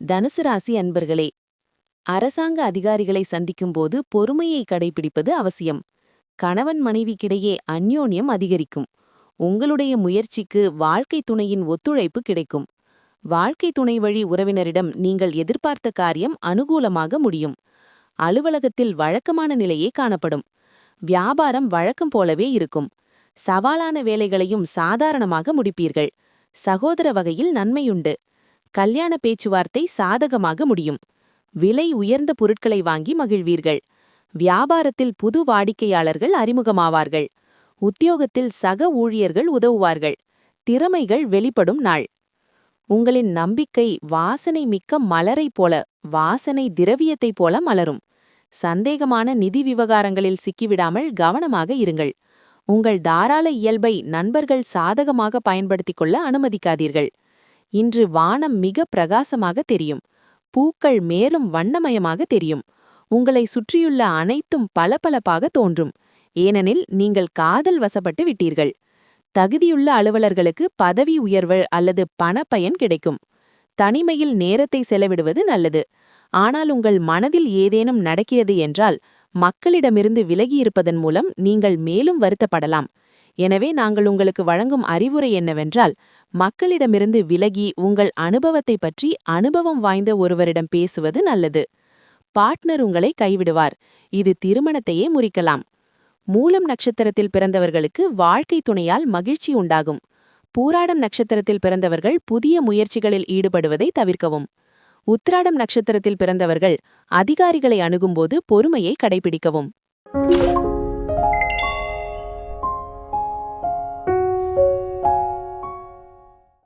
தனுசு ராசி அன்பர்களே, அரசாங்க அதிகாரிகளை சந்திக்கும்போது பொறுமையை கடைபிடிப்பது அவசியம். கணவன் மனைவிக்கிடையே அந்யோன்யம் அதிகரிக்கும். உங்களுடைய முயற்சிக்கு வாழ்க்கை துணையின் ஒத்துழைப்பு கிடைக்கும். வாழ்க்கை துணை வழி உறவினரிடம் நீங்கள் எதிர்பார்த்த காரியம் அனுகூலமாக முடியும். அலுவலகத்தில் வழக்கமான நிலையே காணப்படும். வியாபாரம் வழக்கம் போலவே இருக்கும். சவாலான வேலைகளையும் சாதாரணமாக முடிப்பீர்கள். சகோதர வகையில் நன்மையுண்டு. கல்யாண பேச்சுவார்த்தை சாதகமாக முடியும். விலை உயர்ந்த பொருட்களை வாங்கி மகிழ்வீர்கள். வியாபாரத்தில் புது வாடிக்கையாளர்கள் அறிமுகமாவார்கள். உத்தியோகத்தில் சக ஊழியர்கள் உதவுவார்கள். திறமைகள் வெளிப்படும் நாள். உங்களின் நம்பிக்கை வாசனை மிக்க மலரை போல, வாசனை திரவியத்தைப் போல மலரும். சந்தேகமான நிதி விவகாரங்களில் சிக்கிவிடாமல் கவனமாக இருங்கள். உங்கள் தாராள இயல்பை நண்பர்கள் சாதகமாக பயன்படுத்திக் கொள்ள அனுமதிக்காதீர்கள். இன்று வானம் மிக பிரகாசமாக தெரியும். பூக்கள் மேலும் வண்ணமயமாக தெரியும். உங்களை சுற்றியுள்ள அனைத்தும் பளபளப்பாக தோன்றும். ஏனெனில் நீங்கள் காதல் வசப்பட்டு விட்டீர்கள். தகுதியுள்ள அலுவலர்களுக்கு பதவி உயர்வு அல்லது பணப்பயன் கிடைக்கும். தனிமையில் நேரத்தை செலவிடுவது நல்லது. ஆனால் உங்கள் மனதில் ஏதேனும் நடக்கிறது என்றால் மக்களிடமிருந்து விலகியிருப்பதன் மூலம் நீங்கள் மேலும் வருத்தப்படலாம். எனவே நாங்கள் உங்களுக்கு வழங்கும் அறிவுரை என்னவென்றால், மக்களிடமிருந்து விலகி உங்கள் அனுபவத்தை பற்றி அனுபவம் வாய்ந்த ஒருவரிடம் பேசுவது நல்லது. பார்ட்னர் உங்களை கைவிடுவார். இது திருமணத்தையே முறிக்கலாம். மூலம் நட்சத்திரத்தில் பிறந்தவர்களுக்கு வாழ்க்கை துணையால் மகிழ்ச்சி உண்டாகும். பூராடம் நட்சத்திரத்தில் பிறந்தவர்கள் புதிய முயற்சிகளில் ஈடுபடுவதை தவிர்க்கவும். உத்திராடம் நட்சத்திரத்தில் பிறந்தவர்கள் அதிகாரிகளை அணுகும்போது பொறுமையை கடைபிடிக்கவும்.